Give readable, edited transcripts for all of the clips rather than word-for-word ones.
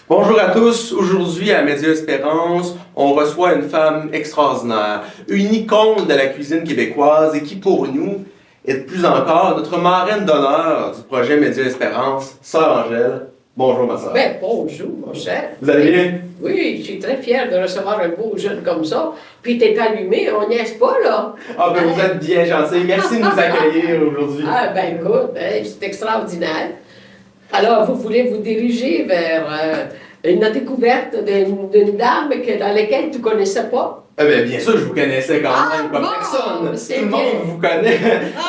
Bonjour à tous. Aujourd'hui, à Média Espérance, on reçoit une femme extraordinaire, une icône de la cuisine québécoise et qui, pour nous, est plus encore notre marraine d'honneur du projet Média Espérance, Sœur Angèle. Bonjour, ma sœur. Ben, bonjour, mon cher. Vous allez bien? Oui, je suis très fière de recevoir un beau jeune comme ça. Puis t'es allumé, on niaise pas, là. Ah, ben vous êtes bien gentil. Merci de nous accueillir aujourd'hui. Ah, ben écoute, c'est extraordinaire. Alors, vous voulez vous diriger vers une découverte d'une dame dans laquelle tu ne connaissais pas? Bien sûr, je vous connaissais quand même comme bon, personne. c'est Tout le monde bien. vous connaît.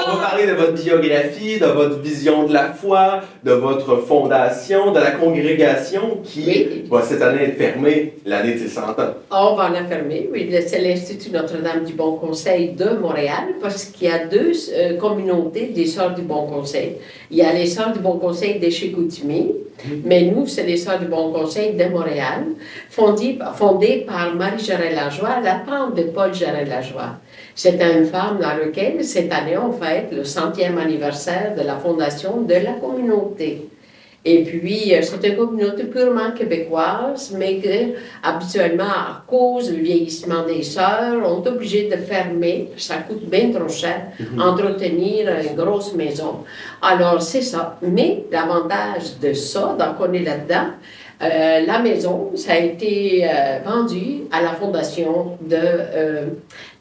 On va parler de votre biographie, de votre vision de la foi, de votre fondation, de la congrégation qui Oui. va cette année être fermée l'année de ses 100 ans. On va en affirmer, oui. C'est l'Institut Notre-Dame du Bon Conseil de Montréal, parce qu'il y a deux communautés des Sœurs du Bon Conseil. Il y a les Sœurs du Bon Conseil de chez Chicoutimi, mais nous, c'est les Sœurs du Bon Conseil de Montréal, fondées par Marie-Jarelle Lajoie, la tante de Paul Jarelle Lajoie. C'est une femme dans laquelle, cette année, on fête le 100e anniversaire de la fondation de la communauté. Et puis, c'est une communauté purement québécoise, mais que, habituellement, à cause du vieillissement des sœurs, on est obligé de fermer. Ça coûte bien trop cher, entretenir une grosse maison. Alors, c'est ça. Mais l'avantage de ça, donc on est là-dedans, la maison, ça a été vendu à la fondation de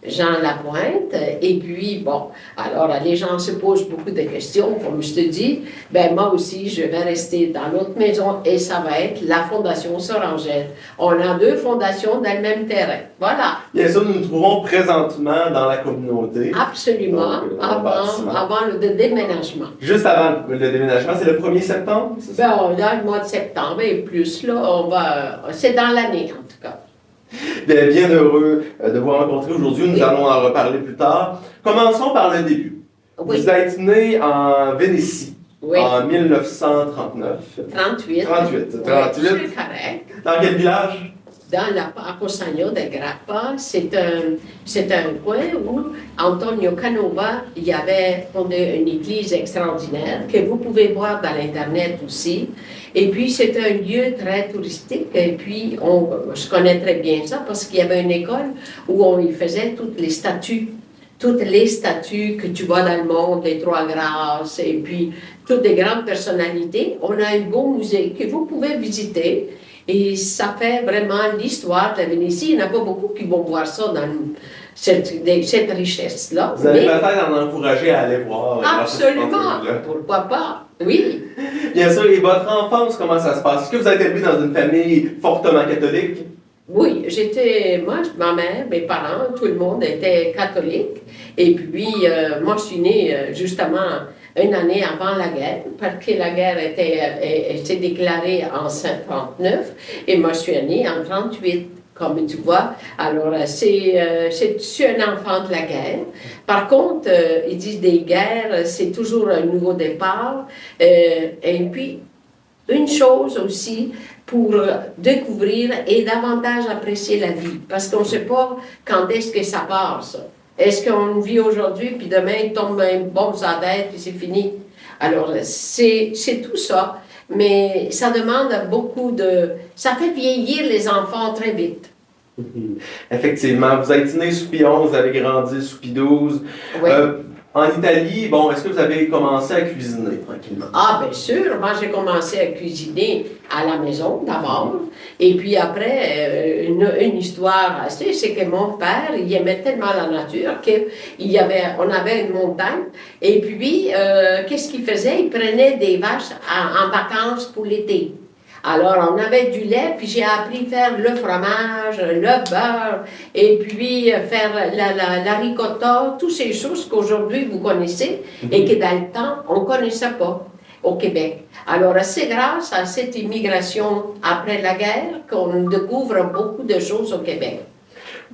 Jean Lapointe. Et puis, bon, alors les gens se posent beaucoup de questions. Comme je te dis, ben moi aussi, je vais rester dans notre maison et ça va être la Fondation Sœur Angèle. On a deux fondations dans le même terrain. Voilà. Bien sûr, nous nous trouvons présentement dans la communauté. Absolument, Donc, avant le déménagement. Juste avant le déménagement, c'est le 1er septembre, c'est ça? Ben, dans le mois de septembre et plus, là, c'est dans l'année en tout cas. Bien heureux de vous rencontrer aujourd'hui. Nous Oui. allons en reparler plus tard. Commençons par le début. Oui. Vous êtes né en Vénétie Oui. en 1939. 38. 38. Oui, 38. c'est correct. Dans quel village? Dans la Apostagno de Grappa, c'est un coin où Antonio Canova y avait fondé une église extraordinaire que vous pouvez voir dans l'Internet aussi. Et puis, c'est un lieu très touristique. Et puis, je connais très bien ça parce qu'il y avait une école où on y faisait toutes les statues que tu vois dans le monde, les Trois Grâces, et puis toutes les grandes personnalités. On a un beau musée que vous pouvez visiter. Et ça fait vraiment l'histoire de la Vénétie. Il n'y en a pas beaucoup qui vont voir ça dans cette richesse-là. Vous allez peut-être en encourager à aller voir. Absolument. Pourquoi pas? Oui. Bien sûr. Et votre enfance, comment ça se passe? Est-ce que vous êtes élevé dans une famille fortement catholique? Oui, moi, ma mère, mes parents, tout le monde était catholique. Et puis, moi, je suis née justement une année avant la guerre, parce que la guerre s'est déclarée en 59, et moi, je suis née en 38, comme tu vois. Alors, je suis un enfant de la guerre. Par contre, ils disent des guerres, c'est toujours un nouveau départ. Et puis, une chose aussi, pour découvrir et davantage apprécier la vie, parce qu'on ne sait pas quand est-ce que ça passe. Est-ce qu'on vit aujourd'hui, puis demain, il tombe une bombe sur la tête, puis c'est fini? Alors, c'est tout ça, mais ça demande ça fait vieillir les enfants très vite. Effectivement. Vous êtes né sous Pie XI, vous avez grandi sous Pie XII. Oui. En Italie, bon, est-ce que vous avez commencé à cuisiner tranquillement? Ah, bien sûr. Moi, j'ai commencé à cuisiner à la maison d'abord. Et puis après, une histoire assez, c'est que mon père, il aimait tellement la nature qu'on avait une montagne. Et puis, qu'est-ce qu'il faisait? Il prenait des vaches en vacances pour l'été. Alors, on avait du lait, puis j'ai appris à faire le fromage, le beurre, et puis faire la ricotta, toutes ces choses qu'aujourd'hui vous connaissez et que dans le temps, on ne connaissait pas au Québec. Alors, c'est grâce à cette immigration après la guerre qu'on découvre beaucoup de choses au Québec.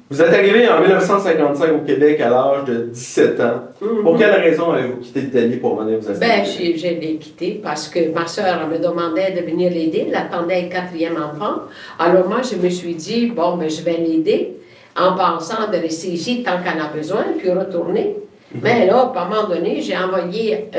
Vous êtes arrivé en 1955 au Québec à l'âge de 17 ans. Pour quelle raison avez-vous quitté l'Italie pour venir vous installer? Ben, je l'ai quitté parce que ma soeur me demandait de venir l'aider. Elle attendait un 4e enfant. Alors moi, je me suis dit, bon, ben, je vais l'aider en pensant de rester ici tant qu'elle en a besoin, puis retourner. Mais là, à un moment donné, j'ai envoyé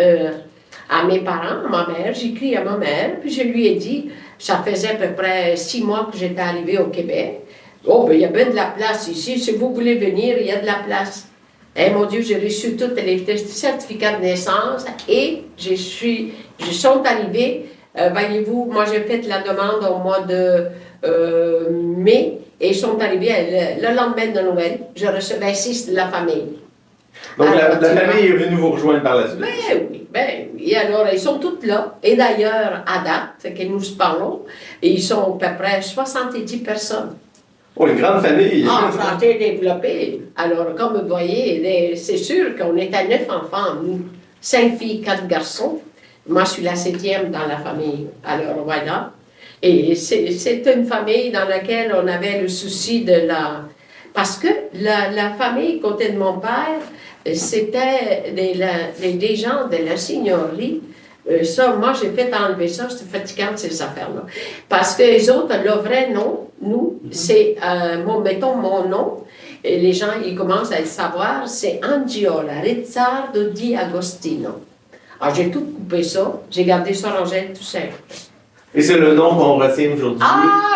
à mes parents, à ma mère, j'ai écrit à ma mère, puis je lui ai dit, Ça faisait à peu près 6 mois que j'étais arrivée au Québec. Oh, ben il y a bien de la place ici. Si vous voulez venir, il y a de la place. Eh mon Dieu, j'ai reçu tous les certificats de naissance et je sont arrivés, voyez-vous, moi j'ai fait la demande au mois de mai et ils sont arrivés le lendemain de Noël. Je recevais 6 de la famille. Donc la famille est venue vous rejoindre par la suite. Ben oui. Et alors, ils sont tous là. Et d'ailleurs, à date, que nous parlons, ils sont à peu près 70 personnes. Oh, une grande famille! Ah, ça a été développé. Alors, comme vous voyez, c'est sûr qu'on est à 9 enfants, nous. 5 filles, 4 garçons. Moi, je suis la 7e dans la famille. Alors, voilà. Et c'est une famille dans laquelle on avait le souci de la... Parce que la famille, côté de mon père, c'était des gens de la seigneurie. Ça, moi, j'ai fait enlever ça, c'était fatigant, ces affaires-là. Parce que les autres, le vrai nom, nous, c'est, mettons mon nom, et les gens, ils commencent à le savoir, c'est Angiola Rizzardo di Agostino. Alors, j'ai tout coupé ça, j'ai gardé ça rangé tout simple. Et c'est le nom qu'on retient aujourd'hui,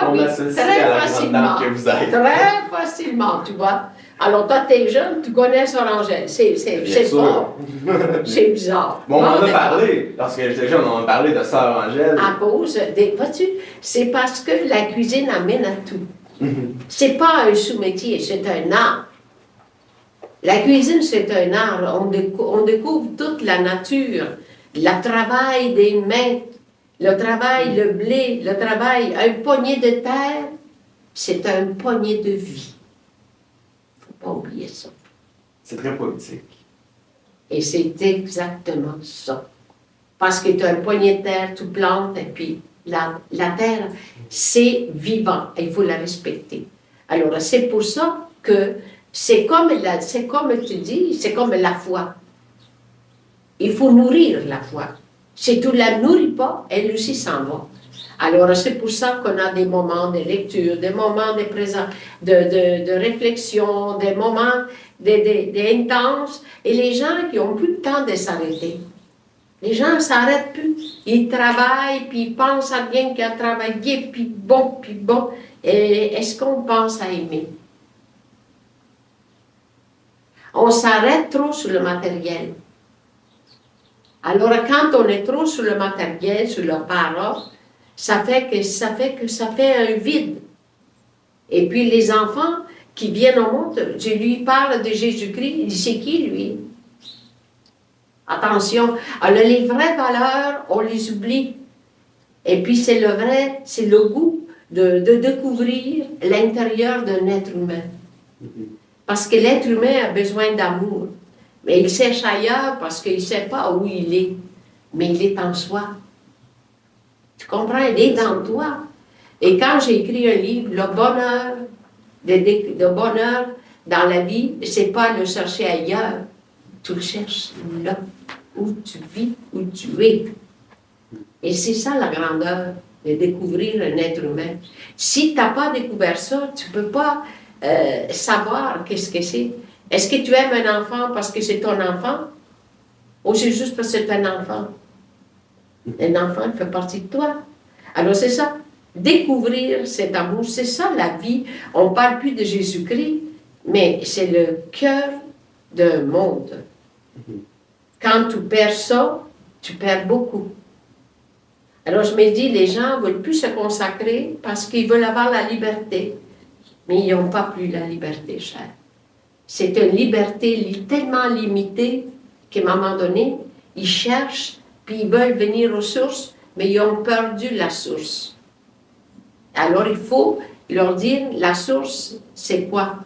qu'on oui, associe à la grande dame que vous êtes. Très facilement, tu vois. Alors, toi, t'es jeune, tu connais Sorangelle. C'est fort. C'est bizarre. Bon, on en a parlé. Lorsque j'étais jeune, on en a parlé de Sœur Angèle. À cause des... Vois-tu, c'est parce que la cuisine amène à tout. C'est pas un sous-métier, c'est un art. La cuisine, c'est un art. On découvre toute la nature, le travail des mains, le travail, le blé, le travail. Un poignet de terre, c'est un poignet de vie. Pas oublier ça. C'est très poétique. Et c'est exactement ça. Parce que tu as un poignet de terre, tu plantes, et puis la terre, c'est vivant, il faut la respecter. Alors, c'est pour ça que c'est comme tu dis, c'est comme la foi. Il faut nourrir la foi. Si tu ne la nourris pas, elle aussi s'en va. Alors, c'est pour ça qu'on a des moments de lecture, des moments de réflexion, des moments intenses, et les gens qui n'ont plus le temps de s'arrêter. Les gens ne s'arrêtent plus. Ils travaillent, puis ils pensent à bien qu'ils ont travaillé, puis bon. Et est-ce qu'on pense à aimer? On s'arrête trop sur le matériel. Alors, quand on est trop sur le matériel, sur la parole, ça fait un vide. Et puis les enfants qui viennent au monde, je lui parle de Jésus-Christ, il dit c'est qui lui? Attention, alors les vraies valeurs, on les oublie. Et puis c'est le goût de découvrir l'intérieur d'un être humain. Parce que l'être humain a besoin d'amour. Mais il cherche ailleurs parce qu'il ne sait pas où il est. Mais il est en soi. Tu comprends? Il est dans toi. Et quand j'ai écrit un livre, le bonheur dans la vie, c'est pas le chercher ailleurs. Tu le cherches là, où tu vis, où tu es. Et c'est ça la grandeur, de découvrir un être humain. Si tu n'as pas découvert ça, tu ne peux pas savoir qu'est-ce que c'est. Est-ce que tu aimes un enfant parce que c'est ton enfant? Ou c'est juste parce que c'est un enfant? Un enfant, il fait partie de toi. Alors c'est ça, découvrir cet amour, c'est ça la vie. On ne parle plus de Jésus-Christ, mais c'est le cœur d'un monde. Quand tu perds ça, tu perds beaucoup. Alors je me dis, les gens ne veulent plus se consacrer parce qu'ils veulent avoir la liberté. Mais ils n'ont pas plus la liberté, cher. C'est une liberté tellement limitée qu'à un moment donné, ils cherchent, puis ils veulent venir aux sources, mais ils ont perdu la source. Alors il faut leur dire, la source, c'est quoi?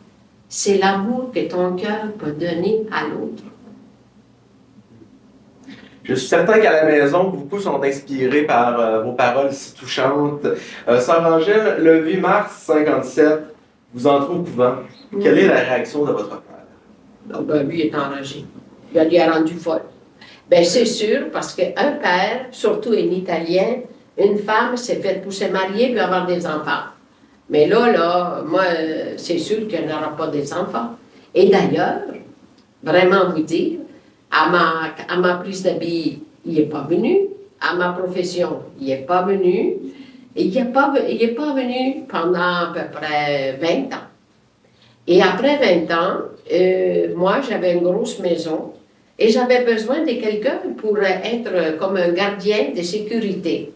C'est l'amour que ton cœur peut donner à l'autre. Je suis certain qu'à la maison, beaucoup sont inspirés par vos paroles si touchantes. Sœur Angèle, le 8 mars 57, vous entrez au couvent. Quelle est la réaction de votre père? Oh ben, lui est enragé. Il a rendu folle. Ben, c'est sûr, parce qu'un père, surtout un Italien, une femme s'est faite pour se marier et avoir des enfants. Mais là, moi, c'est sûr qu'elle n'aura pas des enfants. Et d'ailleurs, vraiment vous dire, à ma prise d'habit, il n'est pas venu. À ma profession, il n'est pas venu. Et il est pas venu pendant à peu près 20 ans. Et après 20 ans, moi, j'avais une grosse maison et j'avais besoin de quelqu'un pour être comme un gardien de sécurité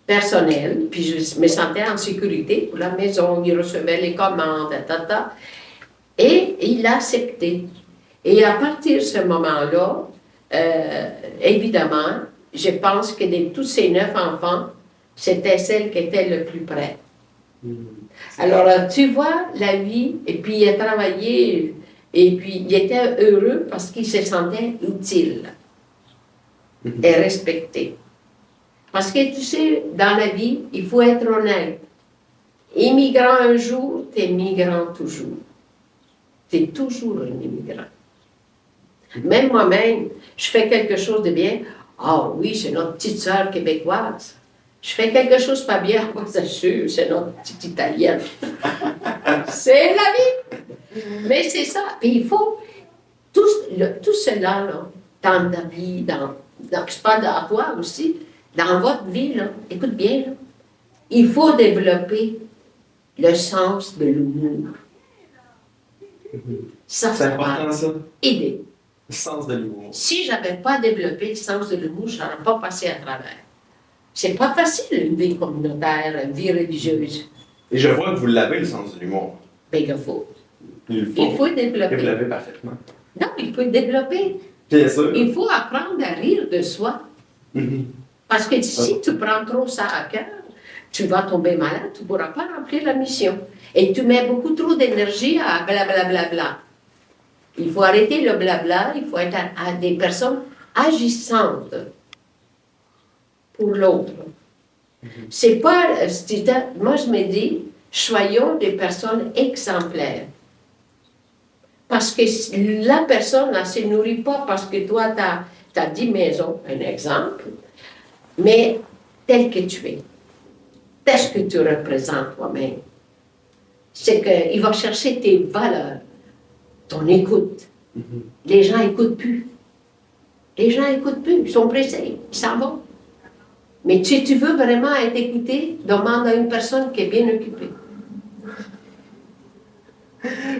personnelle. Puis je me sentais en sécurité pour la maison, il recevait les commandes, ta. Et il a accepté. Et à partir de ce moment-là, évidemment, je pense que de tous ces 9 enfants, c'était celle qui était le plus près. Alors, tu vois, la vie, et puis il a travaillé, et puis il était heureux parce qu'il se sentait utile et respecté. Parce que tu sais, dans la vie, il faut être honnête. Immigrant un jour, t'es migrant toujours. T'es toujours un immigrant. Même moi-même, je fais quelque chose de bien. Ah oui, c'est notre petite sœur québécoise. Je fais quelque chose pas bien, moi, c'est sûr, c'est notre petite italienne. C'est la vie. Mais c'est ça. Puis il faut tout cela, là, dans ta vie, c'est pas dans toi aussi, dans votre vie, là, écoute bien, là, il faut développer le sens de l'humour. Ça, C'est important, va ça. aider. Le sens de l'humour. Si je n'avais pas développé le sens de l'humour, je n'aurais pas passé à travers. C'est pas facile, une vie communautaire, une vie religieuse. Et je vois que vous l'avez, le sens de l'humour. Mais il faut. Il Il faut Et développer. vous l'avez parfaitement. Non, il faut développer. Bien sûr. Il faut apprendre à rire de soi. Mhm. Parce que si tu prends trop ça à cœur, tu vas tomber malade, tu ne pourras pas remplir la mission. Et tu mets beaucoup trop d'énergie à blablabla. Il faut arrêter le blabla, il faut être à des personnes agissantes pour l'autre. C'est pas, moi je me dis, soyons des personnes exemplaires. Parce que la personne ne se nourrit pas parce que toi, tu as 10 maisons, un exemple, mais tel que tu es, tel que tu représentes toi-même. C'est qu'il va chercher tes valeurs, ton écoute. Les gens n'écoutent plus. Les gens n'écoutent plus, ils sont pressés, ils s'en vont. Mais si tu veux vraiment être écouté, demande à une personne qui est bien occupée.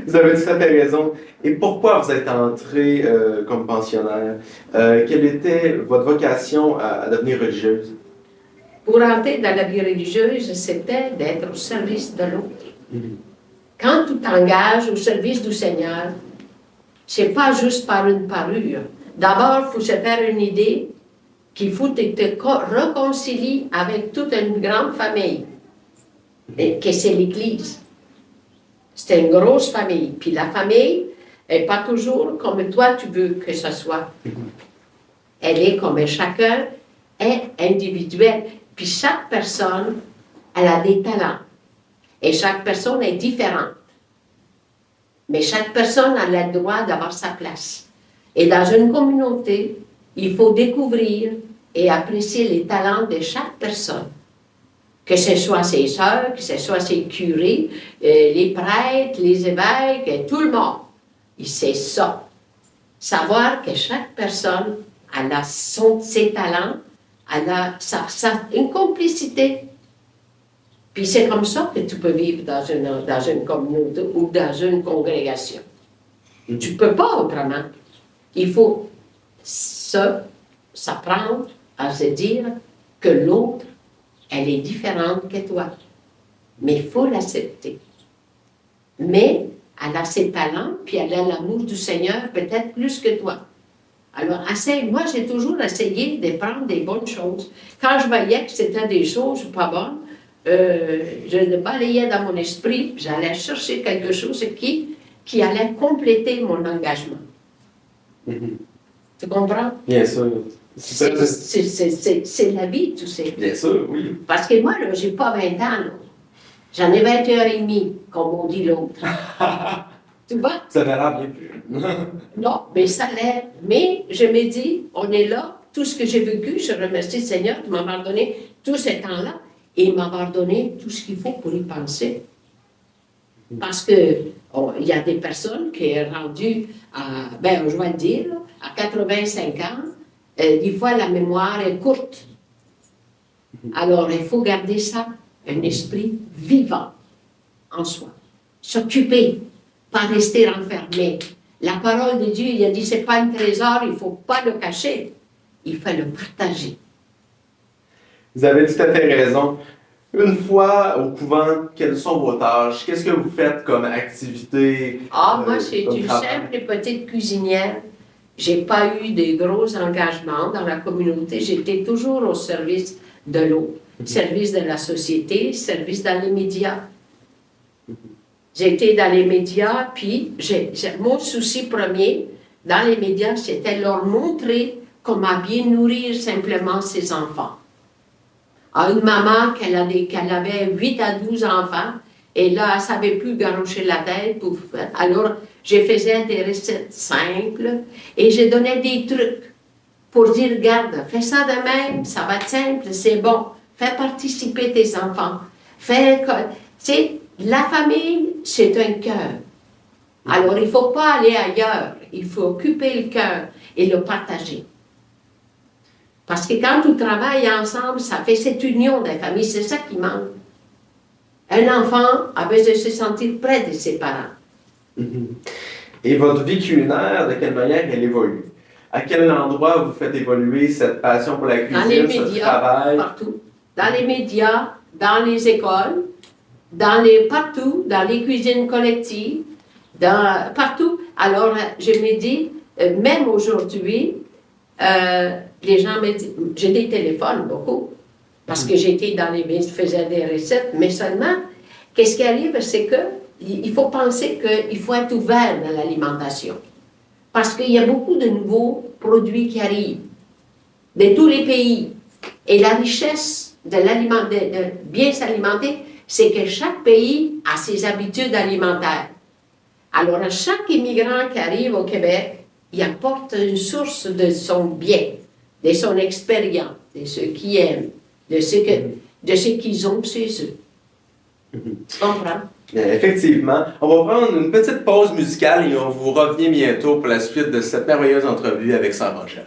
Vous avez tout à fait raison. Et pourquoi vous êtes entrée comme pensionnaire? Quelle était votre vocation à devenir religieuse? Pour entrer dans la vie religieuse, c'était d'être au service de l'autre. Quand tu t'engages au service du Seigneur, c'est pas juste par une parure. D'abord, il faut se faire une idée qu'il faut te réconcilier avec toute une grande famille, et que c'est l'Église. C'est une grosse famille. Puis la famille n'est pas toujours comme toi tu veux que ce soit. Elle est comme chacun est individuel. Puis chaque personne, elle a des talents. Et chaque personne est différente. Mais chaque personne a le droit d'avoir sa place. Et dans une communauté, il faut découvrir et apprécier les talents de chaque personne. Que ce soit ses sœurs, que ce soit ses curés, les prêtres, les évêques, et tout le monde. Et c'est ça. Savoir que chaque personne a ses talents, elle a une complicité. Puis c'est comme ça que tu peux vivre dans une communauté ou dans une congrégation. Tu ne peux pas autrement. Il faut s'apprendre à se dire que l'autre, elle est différente que toi. Mais il faut l'accepter. Mais elle a ses talents, puis elle a l'amour du Seigneur peut-être plus que toi. Alors, moi, j'ai toujours essayé de prendre des bonnes choses. Quand je voyais que c'était des choses pas bonnes, je le balayais dans mon esprit, puis j'allais chercher quelque chose qui allait compléter mon engagement. Tu comprends? Bien sûr. C'est la vie, tu sais. Bien sûr, oui. Parce que moi, là, j'ai pas 20 ans. Là. J'en ai 21 et demi, comme on dit l'autre. Tu vois? Ça avait l'air bien plus. Non, mais ça l'est. Mais je me dis, on est là, tout ce que j'ai vécu, je remercie le Seigneur de m'avoir donné tout ce temps-là et m'avoir donné tout ce qu'il faut pour y penser. Parce que il y a des personnes qui sont rendues à, je vais le dire, là, à 85 ans, des fois la mémoire est courte. Alors, il faut garder ça, un esprit vivant en soi. S'occuper, pas rester enfermé. La parole de Dieu, il a dit, c'est pas un trésor, il faut pas le cacher, il faut le partager. Vous avez tout à fait raison. Une fois au couvent, quelles sont vos tâches? Qu'est-ce que vous faites comme activité? Moi, c'est comme une travail? simple petite cuisinière. J'ai pas eu de gros engagements dans la communauté. J'étais toujours au service de l'eau, service de la société, service dans les médias. J'étais dans les médias, puis mon souci premier dans les médias, c'était leur montrer comment bien nourrir simplement ses enfants. À une maman qu'elle avait 8 à 12 enfants, et là, elle ne savait plus garocher la tête. Alors, je faisais des recettes simples et je donnais des trucs pour dire, regarde, fais ça de même, ça va être simple, c'est bon. Fais participer tes enfants. Tu sais, la famille, c'est un cœur. Alors, il ne faut pas aller ailleurs. Il faut occuper le cœur et le partager. Parce que quand on travaille ensemble, ça fait cette union des familles. C'est ça qui manque. Un enfant a besoin de se sentir près de ses parents. Et votre vie culinaire, de quelle manière elle évolue? À quel endroit vous faites évoluer cette passion pour la Dans les cuisine, ce médias, travail? partout. Dans les médias, dans les écoles, partout, dans les cuisines collectives, partout. Alors, je me dis, même aujourd'hui, les gens me disent, j'ai des téléphones beaucoup, parce que j'étais dans les je faisais des recettes, mais seulement, qu'est-ce qui arrive, c'est que il faut penser qu'il faut être ouvert dans l'alimentation. Parce qu'il y a beaucoup de nouveaux produits qui arrivent, de tous les pays. Et la richesse de bien s'alimenter, c'est que chaque pays a ses habitudes alimentaires. Alors, à chaque immigrant qui arrive au Québec, il apporte une source de son bien, de son expérience, de ce qu'il aime, de ce qu'ils ont chez eux. Tu comprends? Effectivement. On va prendre une petite pause musicale et on vous revient bientôt pour la suite de cette merveilleuse entrevue avec Sœur Rochelle.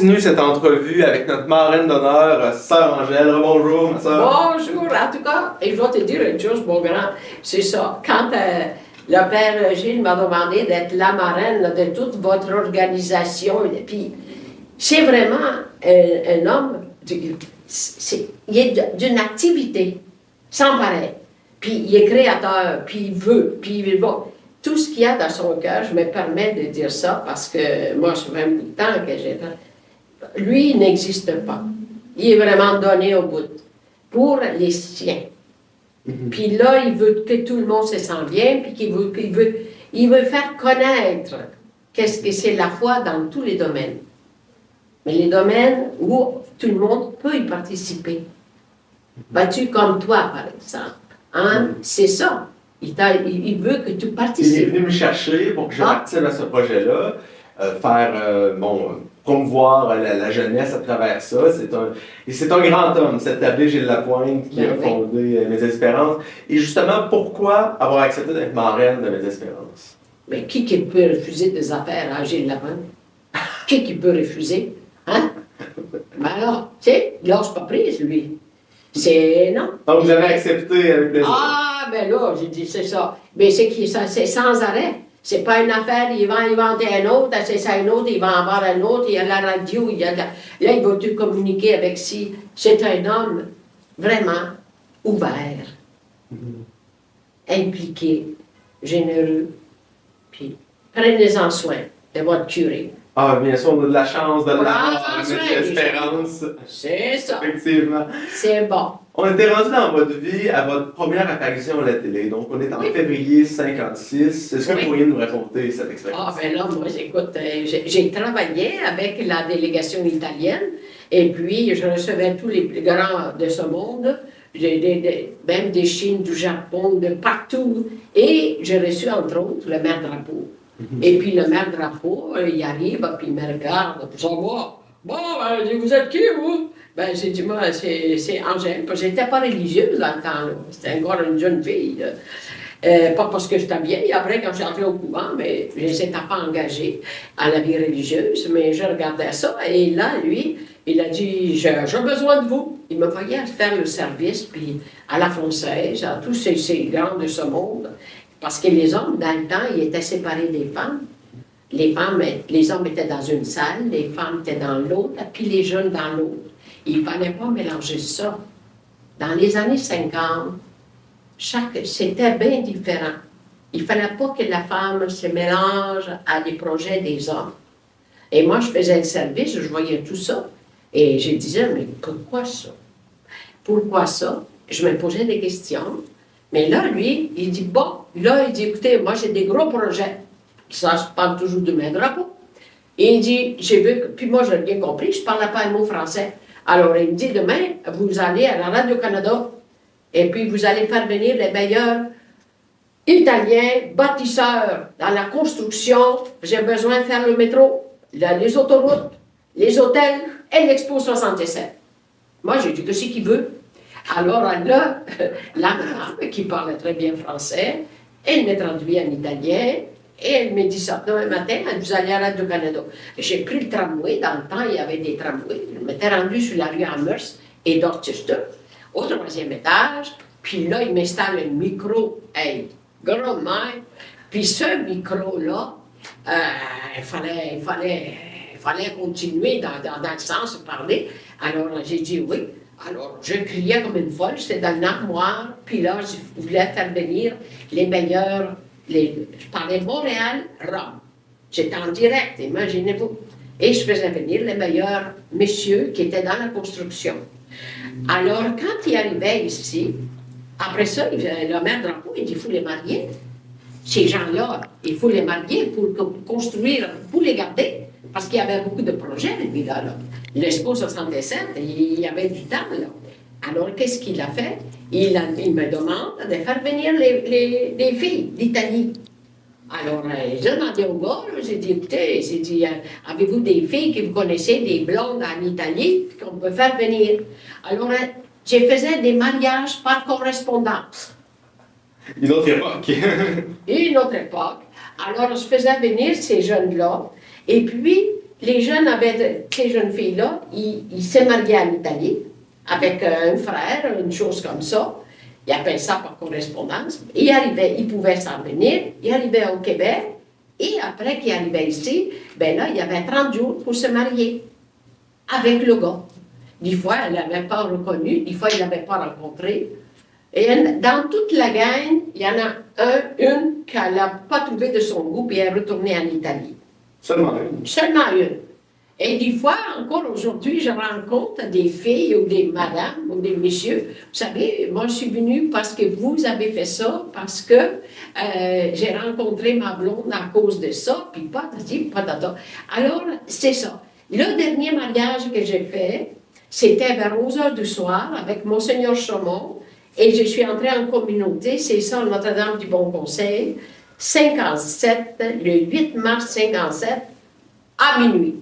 continue cette entrevue avec notre marraine d'honneur, Sœur Angèle. Bonjour, ma sœur. Bonjour, en tout cas, et je vais te dire une chose, mon grand, c'est ça. Quand le père Gilles m'a demandé d'être la marraine de toute votre organisation, et puis c'est vraiment un homme, il est d'une activité sans pareil. Puis il est créateur, puis il veut, puis il va. Tout ce qu'il y a dans son cœur, je me permets de dire ça parce que moi, ça fait un bout de temps que j'ai. Lui, il n'existe pas. Il est vraiment donné au bout pour les siens. Puis là, il veut que tout le monde se sente bien, puis il veut faire connaître qu'est-ce que c'est la foi dans tous les domaines. Mais les domaines où tout le monde peut y participer. Vas-tu comme toi, par exemple. Hein? C'est ça. Il veut que tu participes. Il est venu me chercher pour que je participe à ce projet-là, promouvoir la jeunesse à travers ça. C'est un grand homme, cet abbé Gilles Lapointe qui a fondé Mes Espérances. Et justement, pourquoi avoir accepté d'être marraine de Mes Espérances? Mais qui peut refuser des affaires à Gilles Lapointe? Qui peut refuser? Hein? Ben alors, tu sais, il lâche pas prise, lui. C'est non. Donc, vous avez accepté avec plaisir. Ah, ben là, j'ai dit, c'est ça. Mais c'est sans arrêt. C'est pas une affaire, il va inventer un autre, c'est ça un autre, il va en avoir un autre, il y a la radio, là, il va tout communiquer avec si. C'est un homme vraiment ouvert, impliqué, généreux. Puis, prenez-en soin de votre curé. Ah, bien sûr, on a de la chance de l'avoir, Mes Espérances. C'est ça. Effectivement. C'est bon. On était rendu dans votre vie à votre première apparition à la télé. Donc, on est en février 56. Est-ce que vous pourriez nous raconter cette expérience? Ah, ben là, moi, écoute, j'ai travaillé avec la délégation italienne et puis je recevais tous les plus grands de ce monde, même des Chines, du Japon, de partout. Et j'ai reçu, entre autres, le maire Drapeau. Et puis le maire Drapeau, il arrive, puis il me regarde pour savoir. Bon, vous êtes qui, vous? Ben, j'ai dit, moi, c'est Angèle, parce que j'étais pas religieuse dans le temps, là. C'était encore une jeune fille, pas parce que j'étais vieille, après, quand je suis entrée au couvent, mais je n'étais pas engagée à la vie religieuse, mais je regardais ça, et là, lui, il a dit, j'ai besoin de vous. Il me voyait faire le service, puis à la Française, à tous ces grands de ce monde, parce que les hommes, dans le temps, ils étaient séparés des femmes. Les hommes étaient dans une salle, les femmes étaient dans l'autre, puis les jeunes dans l'autre. Il ne fallait pas mélanger ça. Dans les années 50, c'était bien différent. Il ne fallait pas que la femme se mélange à des projets des hommes. Et moi, je faisais le service, je voyais tout ça, et je disais, mais pourquoi ça? Pourquoi ça? Je me posais des questions. Mais là, lui, il dit, bon, là, il dit, écoutez, moi, j'ai des gros projets. Ça, je parle toujours de mes drapeaux. Et il dit, j'ai vu, puis moi, j'ai bien compris, je ne parlais pas un mot français. Alors, il me dit, demain, vous allez à la Radio-Canada, et puis vous allez faire venir les meilleurs Italiens, bâtisseurs, dans la construction. J'ai besoin de faire le métro, les autoroutes, les hôtels et l'Expo 77. Moi, j'ai dit, qu'est-ce qu'il veut? Alors là, la madame, qui parlait très bien français, elle m'a traduit en italien, et elle m'a dit ça. Demain matin, vous allez à Radio-Canada. J'ai pris le tramway, dans le temps, il y avait des tramways. Je m'étais rendu sur la rue Amherst et Dorchester, au 3e étage, puis là, il m'installe un micro, grand même. Puis ce micro-là, il fallait continuer dans le sens de parler. Alors, j'ai dit oui. Alors, je criais comme une folle, j'étais dans une armoire, puis là, je voulais faire venir les meilleurs, je parlais de Montréal, Rome. J'étais en direct, imaginez-vous. Et je faisais venir les meilleurs messieurs qui étaient dans la construction. Alors, quand il arrivait ici, après ça, le maire Drapeau, il dit, il faut les marier. Ces gens-là, il faut les marier pour construire, pour les garder, parce qu'il y avait beaucoup de projets, lui, là. L'Expo 67, il y avait du temps, là. Alors, qu'est-ce qu'il a fait? Il me demande de faire venir les filles d'Italie. Alors, j'ai demandé au gars, j'ai dit, écoutez, avez-vous des filles que vous connaissez, des blondes en Italie, qu'on peut faire venir? Alors, je faisais des mariages par correspondance. Une autre époque. Une autre époque. Alors, je faisais venir ces jeunes-là, et puis, les jeunes avaient, ces jeunes filles-là, ils s'est mariés en Italie avec un frère, une chose comme ça. Ils appellent ça par correspondance. Ils pouvaient s'en venir, ils arrivaient au Québec, et après qu'ils arrivaient ici, ben là, il y avait 30 jours pour se marier avec le gars. Des fois, elle n'avait pas reconnu, des fois, il ne l'avait pas rencontré. Et dans toute la gang, il y en a une qu'elle n'a pas trouvé de son goût, puis elle est retournée en Italie. Seulement une. Seulement une. Et des fois, encore aujourd'hui, je rencontre des filles ou des madames ou des messieurs. Vous savez, moi, je suis venue parce que vous avez fait ça, parce que j'ai rencontré ma blonde à cause de ça, puis patati, patata. Alors, c'est ça. Le dernier mariage que j'ai fait, c'était vers 11 heures du soir avec Monseigneur Chaumont, et je suis entrée en communauté, c'est ça, Notre-Dame du Bon Conseil, 57, le 8 mars 57, à minuit.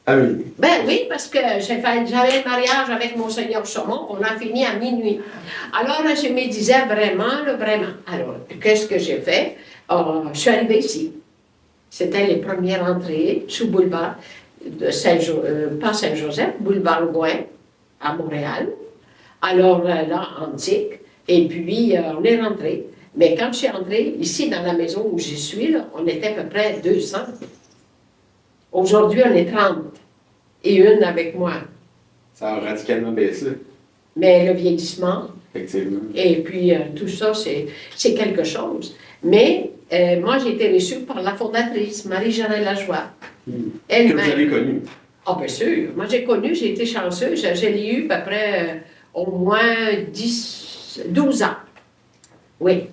Ah oui. Ben oui, parce que j'avais un mariage avec Monseigneur Chaumont, on a fini à minuit. Alors, je me disais vraiment, vraiment. Alors, qu'est-ce que j'ai fait? Je suis arrivée ici. C'était les premières entrées sous boulevard, pas Saint-Joseph, boulevard Gouin, à Montréal. Alors, là, antique. Et puis, on est rentré. Mais quand je suis entrée, ici, dans la maison où je suis, là, on était à peu près 200. Aujourd'hui, on est 30. Et une avec moi. Ça a radicalement baissé. Mais le vieillissement, Effectivement. et puis tout ça, c'est quelque chose. Mais moi, j'ai été reçue par la fondatrice, Marie-Jeanne Lajoie. Que Elle-même. vous avez connu. Ah, bien sûr. Moi, j'ai connu, j'ai été chanceuse. Je l'ai eu à peu près au moins 12 ans. Oui,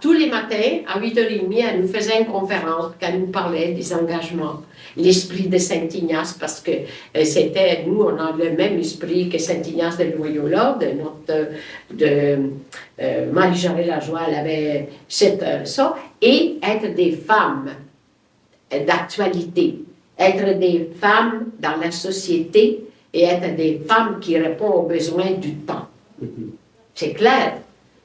tous les matins, à 8h30, elle nous faisait une conférence, elle nous parlait des engagements, l'esprit de Saint-Ignace, parce que c'était, nous, on a le même esprit que Saint-Ignace de Loyola, Marie-Jeanne Lajoie, elle avait ça, et être des femmes d'actualité, être des femmes dans la société et être des femmes qui répondent aux besoins du temps. C'est clair.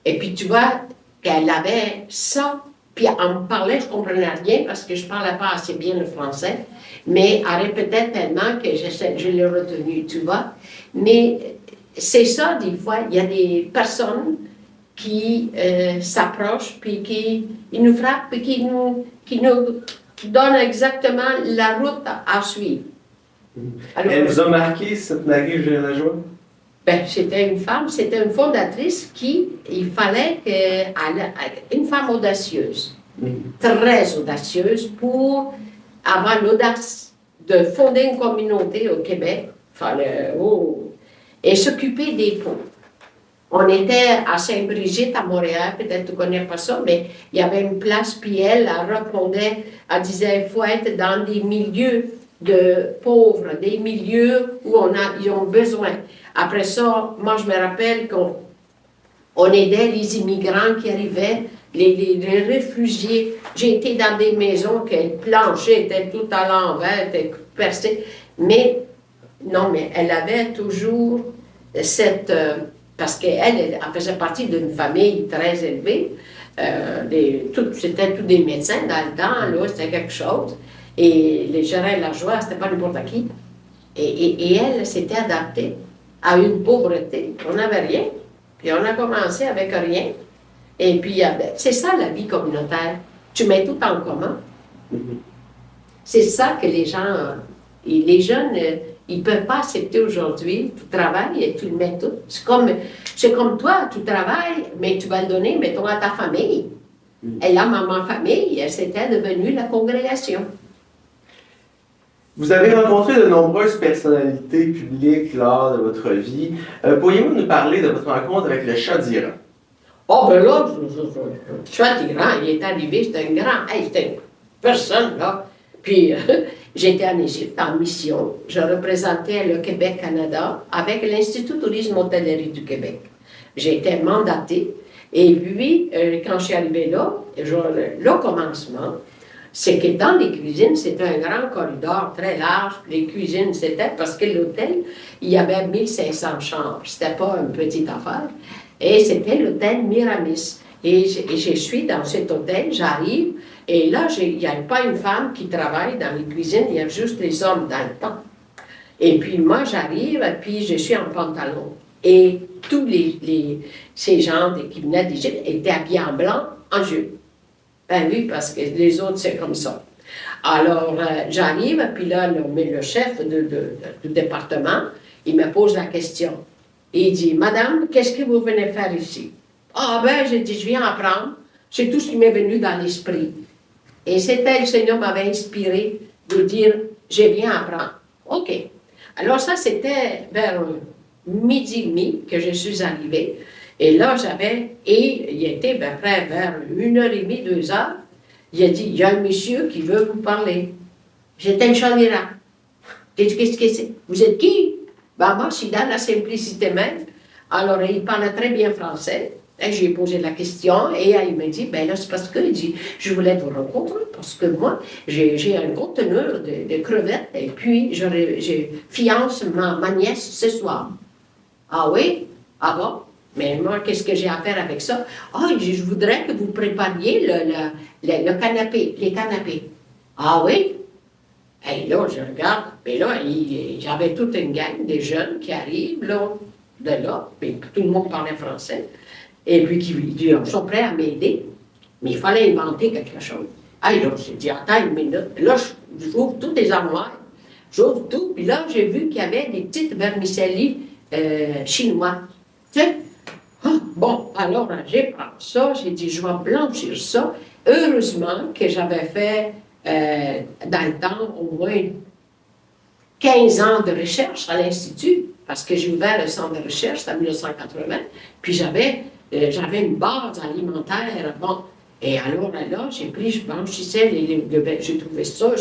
Et puis, tu vois, qu'elle avait ça, puis elle me parlait, je ne comprenais rien parce que je ne parlais pas assez bien le français, mais elle répétait tellement que je l'ai retenu, tu vois. Mais c'est ça, des fois, il y a des personnes qui s'approchent, puis qui nous frappent, puis qui nous donnent exactement la route à suivre. Alors, Elle vous a marqué, cette Marie-Jeanne Lajoie? Ben, c'était une femme, c'était une fondatrice il fallait une femme audacieuse, très audacieuse, pour avoir l'audace de fonder une communauté au Québec. Et s'occuper des pauvres. On était à Sainte-Brigitte, à Montréal, peut-être tu ne connais pas ça, mais il y avait une place, puis elle répondait, elle disait, il faut être dans des milieux de pauvres, des milieux où ils ont besoin. Après ça, moi, je me rappelle qu'on aidait les immigrants qui arrivaient, les réfugiés. J'ai été dans des maisons que le plancher était tout à l'envers, était percé. Mais, non, mais elle avait toujours cette... parce qu'elle faisait partie d'une famille très élevée. C'était tous des médecins dans le temps, là, c'était quelque chose. Et les Gérard Lajoie, c'était pas n'importe qui. Et elle s'était adaptée à une pauvreté. On n'avait rien. Puis on a commencé avec rien. Et puis, c'est ça la vie communautaire. Tu mets tout en commun. C'est ça que les jeunes, ils ne peuvent pas accepter aujourd'hui. Tu travailles et tu le mets tout. C'est comme toi, tu travailles, mais tu vas le donner, mettons, à ta famille. Et là, maman famille, c'était devenu la congrégation. Vous avez rencontré de nombreuses personnalités publiques lors de votre vie. Pourriez-vous nous parler de votre rencontre avec le Shah d'Iran? Oh, ben là, le Shah d'Iran, il est arrivé, c'était c'était une personne, là. Puis, j'étais en Égypte, en mission. Je représentais le Québec-Canada avec l'Institut Tourisme Hôtellerie du Québec. J'ai été mandatée. Et puis, quand je suis arrivée là, le commencement, c'est que dans les cuisines, c'était un grand corridor très large. Les cuisines, c'était parce que l'hôtel, il y avait 1500 chambres. C'était pas une petite affaire. Et c'était l'hôtel Miramis. Et je suis dans cet hôtel, j'arrive, Et là, il n'y a pas une femme qui travaille dans les cuisines, il y a juste les hommes dans le temps. Et puis moi, j'arrive, puis je suis en pantalon. Et tous ces gens qui venaient d'Égypte étaient habillés en blanc, en jupe. Ben oui, parce que les autres, c'est comme ça. Alors, j'arrive, puis là, le chef du département, il me pose la question. Il dit, Madame, qu'est-ce que vous venez faire ici? Ah, ben, j'ai dit, je viens apprendre. C'est tout ce qui m'est venu dans l'esprit. Et c'était, le Seigneur m'avait inspiré de dire, je viens apprendre. OK. Alors, ça, c'était vers midi et demi que je suis arrivée. Et là, il était après vers 1h30, 2h. Il a dit, il y a un monsieur qui veut vous parler. J'étais un Chanira. Qu'est-ce que c'est? Vous êtes qui? Ben, moi, je suis dans la simplicité même. Alors, il parlait très bien français. Et j'ai posé la question et il m'a dit, ben là, c'est parce que, il dit, je voulais vous rencontrer parce que moi, j'ai un conteneur de crevettes et puis je fiance ma nièce ce soir. Ah oui? Ah bon? Mais moi, qu'est-ce que j'ai à faire avec ça? Ah, il dit, je voudrais que vous prépariez le canapé, les canapés. Ah oui? Et là, je regarde, et là, j'avais toute une gang de jeunes qui arrivent, là, de là, puis tout le monde parlait français. Et puis, ils sont prêts à m'aider, mais il fallait inventer quelque chose. Ah, là, j'ai dit, attends une minute. Là, j'ouvre toutes les armoires, j'ouvre tout, puis là, j'ai vu qu'il y avait des petites vermicellis chinois. Tu sais? Ah, bon, alors, j'ai pris ça, j'ai dit, je vais blanchir ça. Heureusement que j'avais fait, dans le temps, au moins 15 ans de recherche à l'Institut, parce que j'ai ouvert le centre de recherche en 1980, puis j'avais une base alimentaire. Bon, et alors là, je blanchissais, j'ai trouvé ça,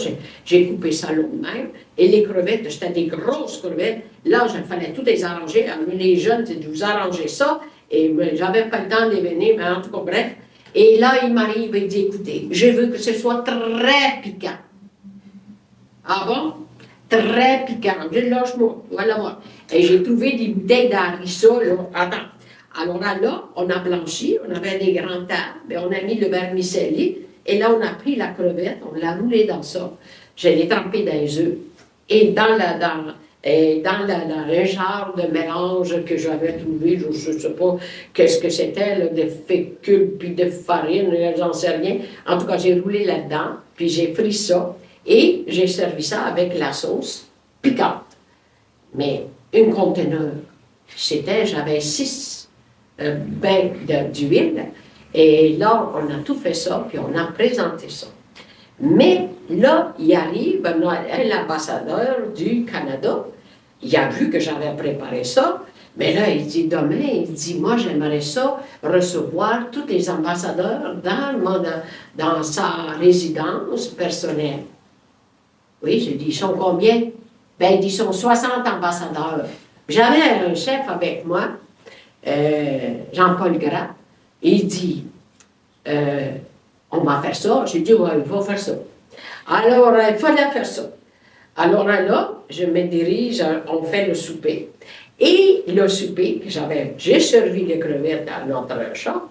j'ai coupé ça long même, et les crevettes, c'était des grosses crevettes. Là, il fallait tout les arranger. Alors, les jeunes, c'est de vous arranger ça, et j'avais pas le temps de les venir, mais en tout cas, bref. Et là, il m'arrive et il dit, écoutez, je veux que ce soit très piquant. Ah bon? Très piquant. Je dis, lâche-moi, voilà moi. Et j'ai trouvé des bouteilles d'harissa, là. Attends. Alors là, on a blanchi, on avait des grands tables, et on a mis le vermicelli, et là, on a pris la crevette, on l'a roulée dans ça. Je l'ai trempée dans les œufs. Et dans le genre de mélange que j'avais trouvé, je ne sais pas qu'est-ce que c'était, là, de fécule, puis de farine, j'en sais rien. En tout cas, j'ai roulé là-dedans, puis j'ai pris ça, et j'ai servi ça avec la sauce piquante. Mais une conteneur, j'avais 6 bains d'huile, et là, on a tout fait ça, puis on a présenté ça. Mais là, il arrive l'ambassadeur du Canada, il a vu que j'avais préparé ça, mais là, il dit, demain, il dit, moi, j'aimerais ça, recevoir tous les ambassadeurs dans sa résidence personnelle. Oui, j'ai dit, ils sont combien? Ben, ils sont 60 ambassadeurs. J'avais un chef avec moi, Jean-Paul Gras, et il dit, on va faire ça. J'ai dit, ouais, il faut faire ça. Alors, il fallait faire ça. Alors là, je me dirige, on fait le souper. Et le souper, j'ai servi les crevettes à notre chat.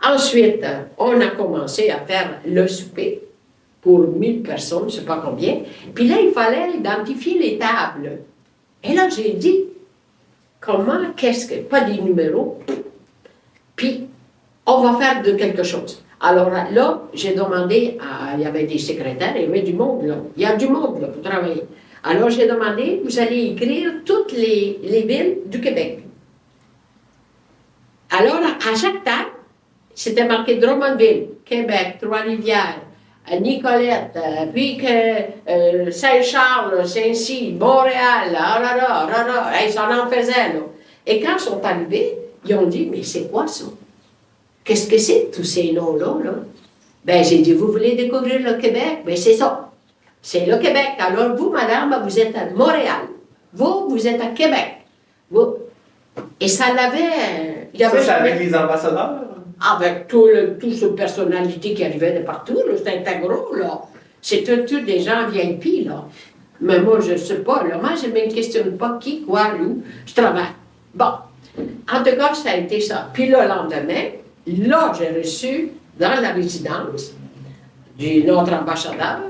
Ensuite, on a commencé à faire le souper pour 1000 personnes, je ne sais pas combien. Puis là, il fallait identifier les tables. Et là, j'ai dit, pas des numéros, puis on va faire de quelque chose. Alors là, j'ai demandé, il y avait des secrétaires, il y avait du monde là. Il y a du monde là pour travailler. Alors j'ai demandé, vous allez écrire toutes les villes du Québec. Alors à chaque table, c'était marqué Drummondville, Québec, Trois-Rivières, Nicolette, puis Saint-Charles, Saint-Cy, Montréal, ça en faisait là. Et quand ils sont arrivés, ils ont dit, mais c'est quoi ça? Qu'est-ce que c'est, tous ces noms-là, là? Ben, j'ai dit, vous voulez découvrir le Québec? Ben, c'est ça. C'est le Québec. Alors, vous, madame, vous êtes à Montréal. Vous êtes à Québec. Vous. Et ça l'avait... Ça, c'est avec les ambassadeurs? Avec toutes ces personnalités qui arrivaient de partout, là. C'était gros, là. C'était tous des gens VIP, là. Mais moi, je ne sais pas, là. Moi, je ne me questionne pas qui, quoi, où. Je travaille. Bon. En tout cas, ça a été ça. Puis le lendemain, là, j'ai reçu, dans la résidence, du notre ambassadeur.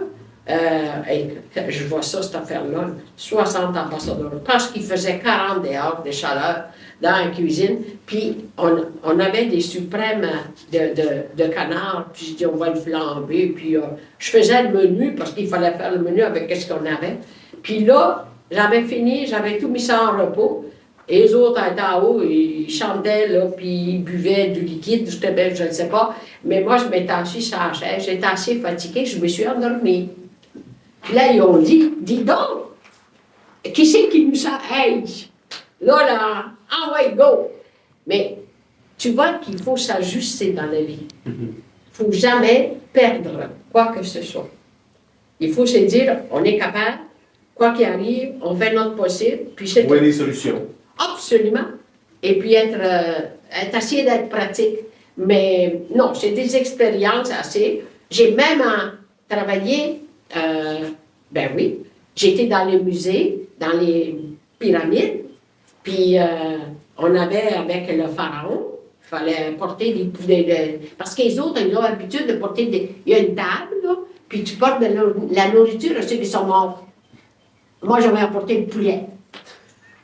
Et je vois ça, cette affaire-là, 60 ambassadeurs, parce qu'il faisait 40 dehors de chaleur dans la cuisine, puis on avait des suprêmes de canard, puis je dis on va le flamber, puis je faisais le menu, parce qu'il fallait faire le menu avec ce qu'on avait. Puis là, j'avais fini, j'avais tout mis ça en repos, et les autres étaient en haut, ils chantaient, là, puis ils buvaient du liquide, je ne sais pas, mais moi je m'étais assis sur la chaise, j'étais assez fatiguée, je me suis endormie. Puis là, ils ont dit, dis donc, qui c'est qui nous aide? Là, ouais, go! Mais tu vois qu'il faut s'ajuster dans la vie. Il ne faut jamais perdre quoi que ce soit. Il faut se dire, on est capable, quoi qu'il arrive, on fait notre possible, puis c'est trouver des solutions. Absolument. Et puis essayer d'être pratique. Mais non, c'est des expériences assez. J'ai même travaillé, ben oui, j'étais dans les musées, dans les pyramides, puis on avait avec le pharaon, il fallait porter parce que les autres, ils ont l'habitude de porter il y a une table, là, puis tu portes de la nourriture à ceux qui sont morts. Moi, j'avais apporté le poulet,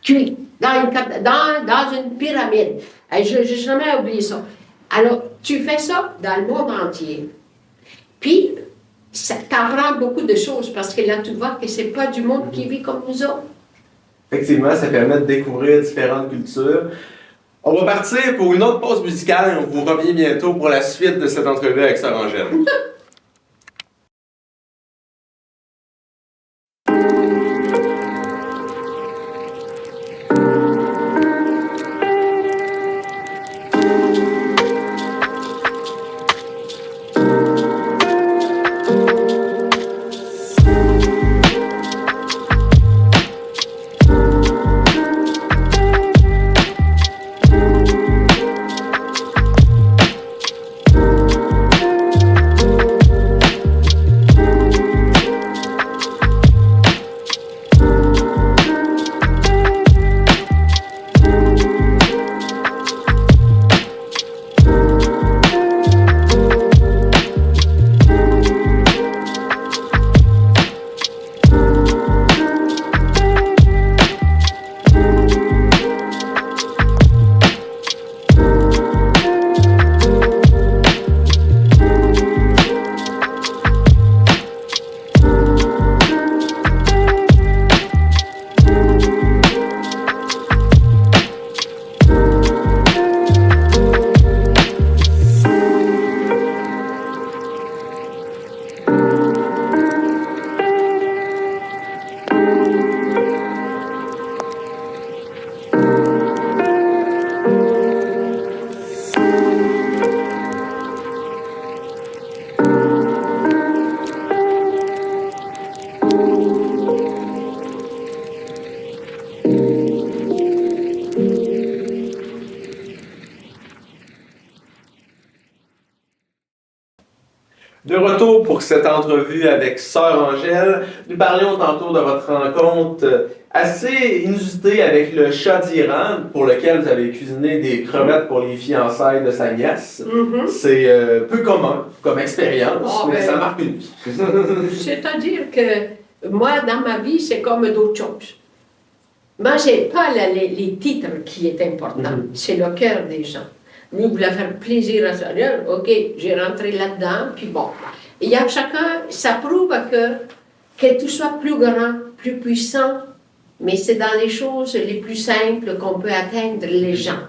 cuit, dans une pyramide. Je n'ai jamais oublié ça. Alors, tu fais ça dans le monde entier. Puis, ça t'apprend beaucoup de choses parce que là, tu vois que ce n'est pas du monde qui vit comme nous autres. Effectivement, ça permet de découvrir différentes cultures. On va partir pour une autre pause musicale et on vous revient bientôt pour la suite de cette entrevue avec Sœur Angèle. De retour pour cette entrevue avec Sœur Angèle, nous parlions tantôt de votre rencontre assez inusitée avec le Shah d'Iran, pour lequel vous avez cuisiné des crevettes pour les fiançailles de sa nièce. C'est peu commun comme expérience, mais ça marque une vie. C'est-à-dire que moi, dans ma vie, c'est comme d'autres choses. Moi, je n'ai pas les titres qui est important, c'est le cœur des gens. Nous voulons faire plaisir à Seigneur, ok, j'ai rentré là-dedans, puis bon. Il y a chacun, ça prouve que tout soit plus grand, plus puissant, mais c'est dans les choses les plus simples qu'on peut atteindre les gens.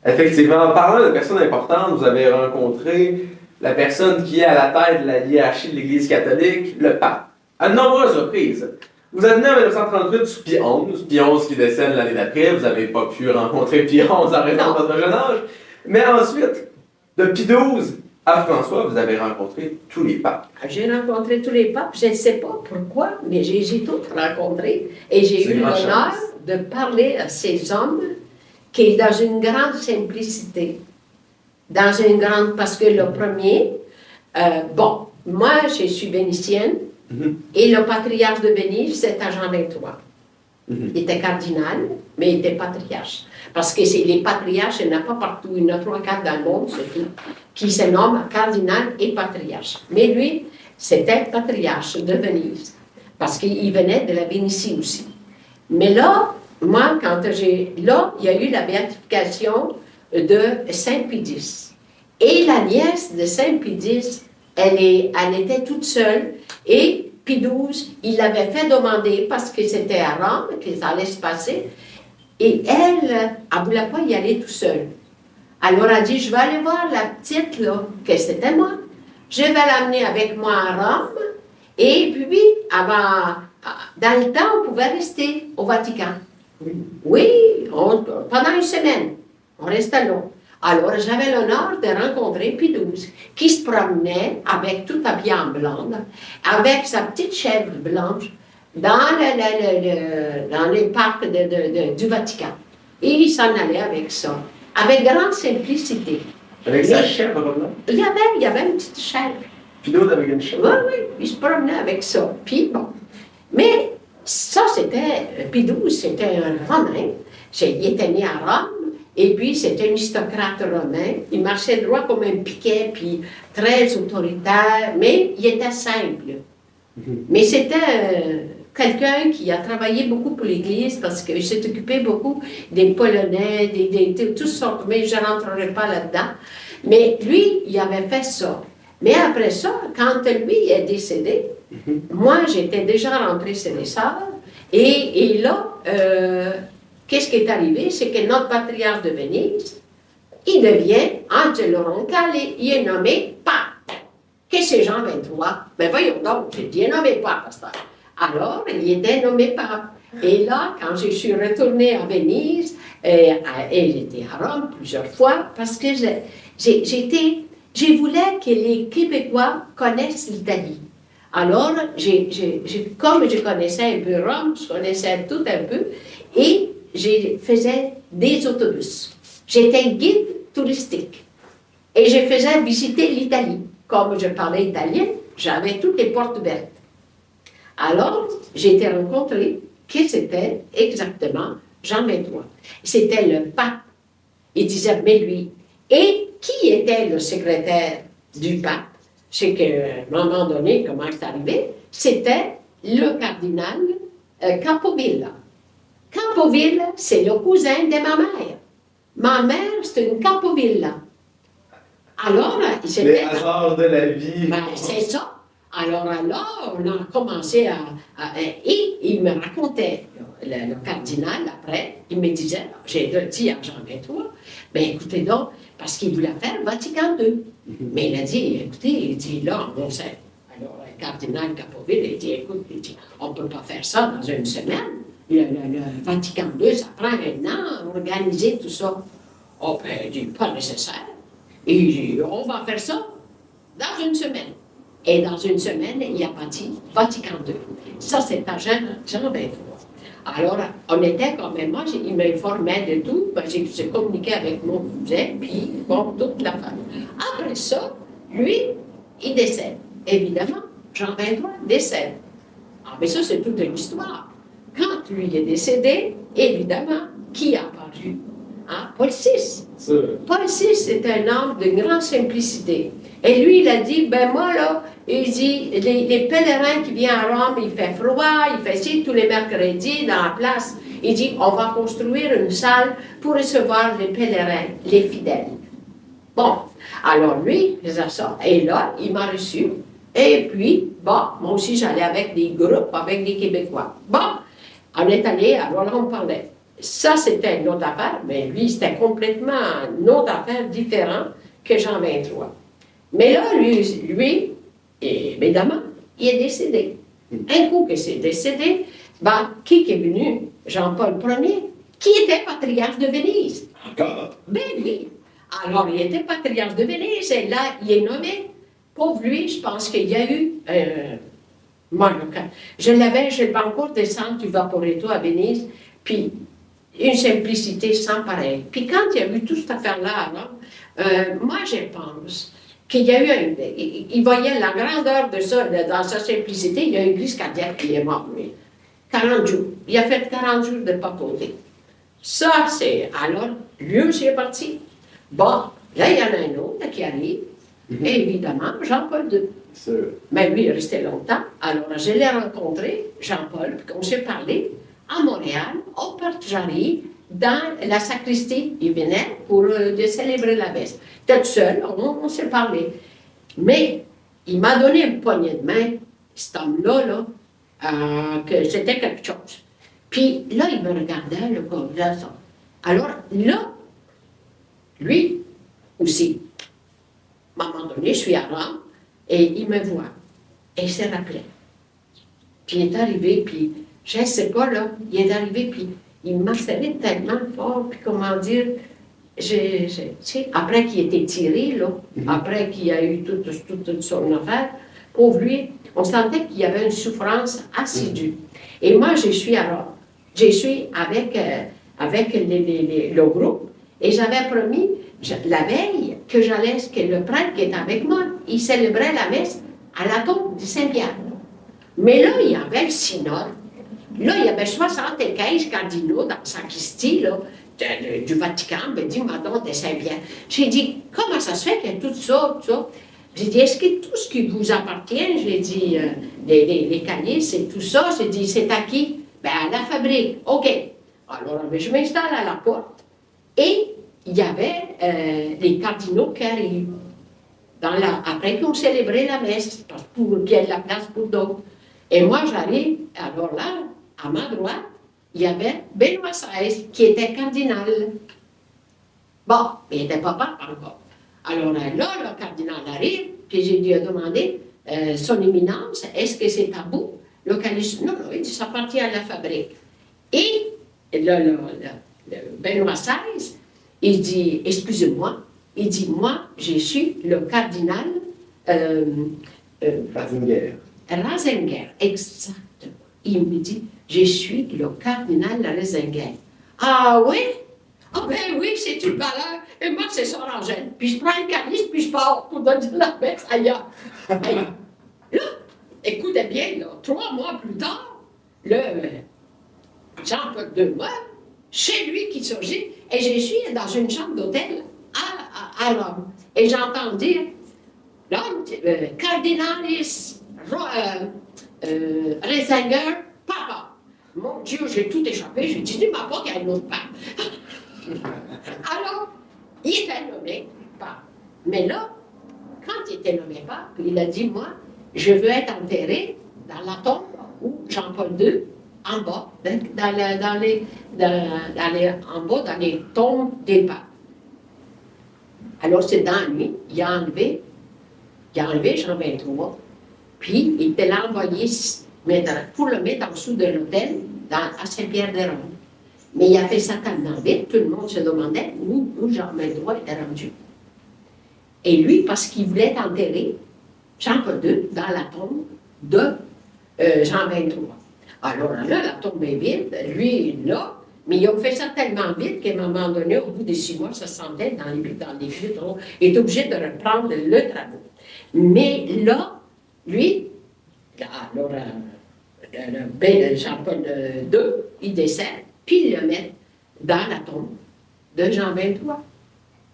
Effectivement, en parlant de personnes importantes, vous avez rencontré la personne qui est à la tête de la hiérarchie de l'Église catholique, le pape, à de nombreuses reprises. Vous êtes né en 1938 sous Pie XI, Pie XI qui décède l'année d'après, vous n'avez pas pu rencontrer Pie XI en raison de votre jeune âge. Mais ensuite, de Pie XII à François, vous avez rencontré tous les papes. J'ai rencontré tous les papes, je ne sais pas pourquoi, mais j'ai tous rencontrés. Et j'ai eu l'honneur de parler à ces hommes qui est dans une grande simplicité. Dans une grande, parce que le premier, bon, moi je suis vénitienne, et le patriarche de Venise, c'est à Jean 23. Il était cardinal, mais il était patriarche. Parce que les patriarches, il n'y en a pas partout, il y en a 3-4 dans le monde, c'est tout, qui se nomment cardinal et patriarche. Mais lui, c'était patriarche de Venise, parce qu'il venait de la Vénétie aussi. Mais là, moi, là, il y a eu la béatification de Saint Pie X. Et la nièce de Saint Pie X, elle était toute seule, et Pie XII, il l'avait fait demander, parce que c'était à Rome, que ça allait se passer, et elle ne voulait pas y aller tout seule. Alors elle a dit, je vais aller voir la petite, là, que c'était moi. Je vais l'amener avec moi à Rome, et puis, dans le temps, on pouvait rester au Vatican. Oui, pendant une semaine, on restait là. Alors, j'avais l'honneur de rencontrer Pie XII, qui se promenait avec tout habillé en blonde, avec sa petite chèvre blanche, dans les parcs du Vatican. Et il s'en allait avec ça, avec grande simplicité. Avec sa chèvre, là? Il y avait une petite chèvre. Puis d'autres avec une chèvre? Oui, il se promenait avec ça. Puis bon. Mais ça, c'était. Pie XII, c'était un Romain. Il était né à Rome. Et puis, c'était un aristocrate romain. Il marchait droit comme un piquet, puis très autoritaire, mais il était simple. Mais c'était quelqu'un qui a travaillé beaucoup pour l'Église parce qu'il s'est occupé beaucoup des Polonais, de toutes sortes, mais je ne rentrerai pas là-dedans. Mais lui, il avait fait ça. Mais après ça, quand lui est décédé, moi, j'étais déjà rentrée chez les sœurs, et là, qu'est-ce qui est arrivé? C'est que notre patriarche de Venise, il devient Angelo Roncalli, il est nommé pape. Qu'est-ce que c'est Jean 23? Ben voyons donc, j'ai dit, il est nommé pape, pasteur. Alors, il était nommé pape. Et là, quand je suis retournée à Venise, et j'étais à Rome plusieurs fois, parce que je voulais que les Québécois connaissent l'Italie. Alors, comme je connaissais un peu Rome, je connaissais tout un peu, et je faisais des autobus. J'étais guide touristique. Et je faisais visiter l'Italie. Comme je parlais italien, j'avais toutes les portes ouvertes. Alors, j'ai été rencontrée que c'était exactement Jean 23. C'était le pape. Il disait, mais lui. Et qui était le secrétaire du pape? C'est qu'à un moment donné, comment c'est arrivé? C'était le cardinal Capovilla. Capovilla, c'est le cousin de ma mère. Ma mère, c'est une Capovilla. Alors, c'était... Les hasards de la vie. Ben, c'est ça. Alors là, on a commencé et il me racontait, le cardinal, après, il me disait, j'ai dit à Jean 23, ben écoutez donc, parce qu'il voulait faire Vatican II. Mais il a dit, écoutez, il dit, là, on sait. Alors, le cardinal Capoville, il dit, écoute, on ne peut pas faire ça dans une semaine. Le Vatican II, ça prend un an à organiser tout ça. Oh, ben, il dit, pas nécessaire. Et il dit, on va faire ça dans une semaine. Et dans une semaine, il a bâti Vatican II. Ça, c'est à Jean 23. Alors, on était quand même, moi, il m'informait de tout, ben, j'ai communiqué avec mon cousin, puis bon, toute la famille. Après ça, lui, il décède. Évidemment, Jean 23 décède. Ah, mais ça, c'est toute une histoire. Quand lui est décédé, évidemment, qui a apparu? Hein? Paul VI. Paul VI est un homme de grande simplicité. Et lui, il a dit, ben moi, là, il dit, les pèlerins qui viennent à Rome, il fait froid, il fait ci, tous les mercredis, dans la place. Il dit, on va construire une salle pour recevoir les pèlerins, les fidèles. Bon, alors lui, il faisait ça. Et là, il m'a reçu. Et puis, bon, moi aussi, j'allais avec des groupes, avec des Québécois. Bon, on est allé, alors là, on parlait. Ça, c'était une autre affaire, mais lui, c'était complètement une autre affaire différente que Jean 23. Mais là, lui, évidemment, il est décédé. Un coup que c'est décédé, ben, qui est venu? Jean-Paul Ier, qui était patriarche de Venise. Encore? Ben oui. Alors, il était patriarche de Venise, et là, il est nommé. Pauvre lui, je pense qu'il y a eu... moi, je l'avais encore descendu du Vaporetto à Venise, puis une simplicité sans pareil. Puis quand il y a eu toute cette affaire-là, moi, je pense qu'il y a eu il voyait la grandeur de ça, dans sa simplicité, il y a eu une crise cardiaque qui est mort, lui. 40 jours. Il a fait 40 jours de papauté. Ça, c'est... Alors, lui aussi est parti. Bon, là, il y en a un autre qui arrive. Et évidemment, Jean-Paul II. Mais lui, il est resté longtemps. Alors, je l'ai rencontré, Jean-Paul, puis on s'est parlé à Montréal, au Porte Jarry, dans la sacristie. Il venait pour de célébrer la messe. Tout seul, on s'est parlé. Mais il m'a donné une poignée de main, cet homme-là, là, que c'était quelque chose. Puis là, il me regardait, le comme ça. Alors là, lui aussi, à un moment donné, je suis à Rome, et il me voit. Et il s'est rappelé. Puis il est arrivé, puis je ne sais pas, là, il est arrivé, puis il m'a serré tellement fort, puis comment dire, tu sais, après qu'il était tiré, là, après qu'il y a eu toute son affaire, pauvre lui, on sentait qu'il y avait une souffrance assidue. Et moi, je suis à Rome. Je suis avec le groupe, et j'avais promis la veille que le prêtre qui était avec moi, il célébrait la messe à la tombe de Saint-Pierre. Mais là, il y avait le synode. Là, il y avait 75 cardinaux dans la sacristie là, du Vatican, me dit, madame de Saint-Pierre. J'ai dit, comment ça se fait qu'il y a tout ça, tout ça? J'ai dit, est-ce que tout ce qui vous appartient, j'ai dit, les cahiers, c'est tout ça, j'ai dit, c'est à qui? Ben, à la fabrique. OK. Alors, je m'installe à la porte et il y avait les cardinaux qui arrivent. Après qu'on célébrait la messe, pour qu'il y ait de la place pour d'autres. Et moi, j'arrive, alors là, à ma droite, il y avait Benoît XVI, qui était cardinal. Bon, mais il n'était pas pape encore. Alors là, le cardinal arrive, puis j'ai dû demander, son éminence, est-ce que c'est tabou? Le calice, non, il dit, ça appartient à la fabrique. Et le Benoît XVI, il dit, excusez-moi, il dit, moi, je suis le cardinal Ratzinger, exactement. Il me dit, je suis le cardinal Ratzinger. Ah oui? Ah ben oui, c'est une valeur. Et moi, c'est ça, Angèle. Puis je prends le calice, puis je pars pour donner la messe ailleurs. Là, écoutez bien, là, 3 mois plus tard, le Jean-Paul II meurt, chez lui qui surgit, et je suis dans une chambre d'hôtel à Rome. Et j'entends dire, l'homme, cardinalis Ratzinger, papa. Mon Dieu, j'ai tout échappé, j'ai dit, dis-moi pas qu'il y a une autre pape. Alors, il était nommé pape. Mais là, quand il était nommé pape, il a dit, moi, je veux être enterré dans la tombe où Jean-Paul II, en bas, dans les tombes des papes. Alors, c'est dans lui, il a enlevé Jean 23, puis il te l'a envoyé pour le mettre en dessous de l'hôtel à Saint-Pierre-de-Rome. Mais il a fait ça tellement vite, tout le monde se demandait où Jean 23 était rendu. Et lui, parce qu'il voulait enterrer Jean-Paul II dans la tombe de Jean 23. Alors là, la tombe est vide, lui, là, mais ils ont fait ça tellement vite qu'à un moment donné, au bout de 6 mois, ça se sentait dans les vitres, il est obligé de reprendre le travail. Mais là, lui, alors, Jean-Paul II, il décède, puis il le met dans la tombe de Jean 23.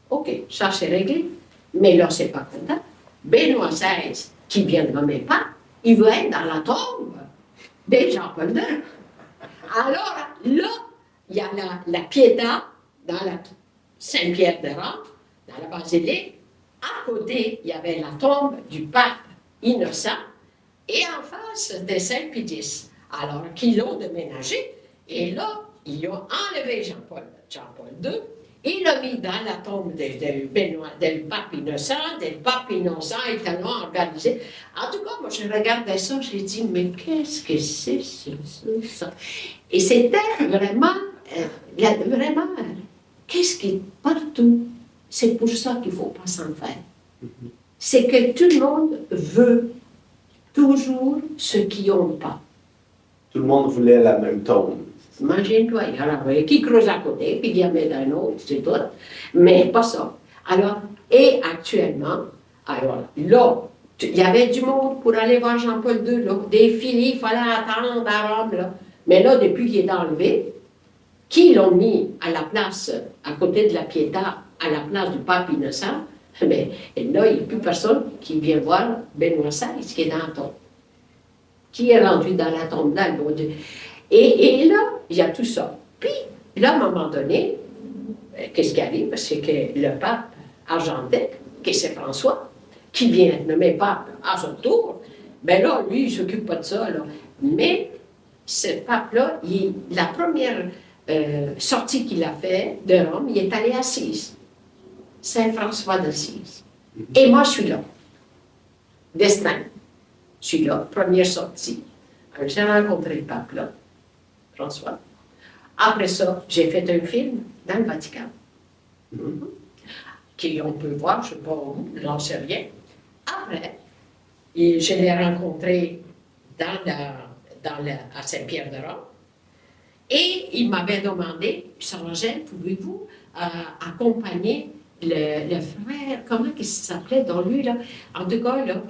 OK, ça c'est réglé. Mais là, c'est pas content. Benoît XVI, qui vient de nommer pas, il veut être dans la tombe de Jean-Paul II. Alors, là, il y a la Pietà dans la Saint-Pierre-de-Rome, dans la basilique. À côté, il y avait la tombe du pape Innocent, et en face, c'était Saint-Pédis. Alors, qu'ils l'ont déménagé, et là, ils ont enlevé Jean-Paul II, ils l'ont mis dans la tombe del pape Innocent, del pape Innocent, et tellement organisé. En tout cas, moi, je regardais ça, j'ai dit, mais qu'est-ce que c'est ça? Et c'était vraiment, qu'est-ce qui est partout? C'est pour ça qu'il ne faut pas s'en faire. C'est que tout le monde veut toujours ce qu'ils n'ont pas. Tout le monde voulait la même tombe. Imagine-toi, il y en avait qui creuse à côté, puis il y en avait un autre, c'est tout. Mais pas ça. Alors, et actuellement, alors là, il y avait du monde pour aller voir Jean-Paul II, là, des filles, il fallait attendre à Rome, là. Mais là, depuis qu'il est enlevé, qui l'ont mis à la place, à côté de la Pietà, à la place du pape innocent, mais là, il n'y a plus personne qui vient voir Benoît XVI qui est dans la tombe. Qui est rendu dans la tombe là, bon Dieu. Et là, il y a tout ça. Puis, là, à un moment donné, qu'est-ce qui arrive? C'est que le pape argentin, qui c'est François, qui vient nommer pape à son tour, ben là, lui, il ne s'occupe pas de ça. Là. Mais ce pape-là, la première sortie qu'il a fait de Rome, il est allé à Assise. Saint-François d'Assise. Et moi, je suis là. Destin. Je suis là, première sortie. Alors, j'ai rencontré le pape là, François. Après ça, j'ai fait un film dans le Vatican. Qu'on peut voir, je ne sais pas où, j'en sais rien. Après, je l'ai rencontré à Saint-Pierre-de-Rome. Et il m'avait demandé, Saint-Angèle, pouvez-vous accompagner le frère, comment il s'appelait dans lui, là? En tout cas, là,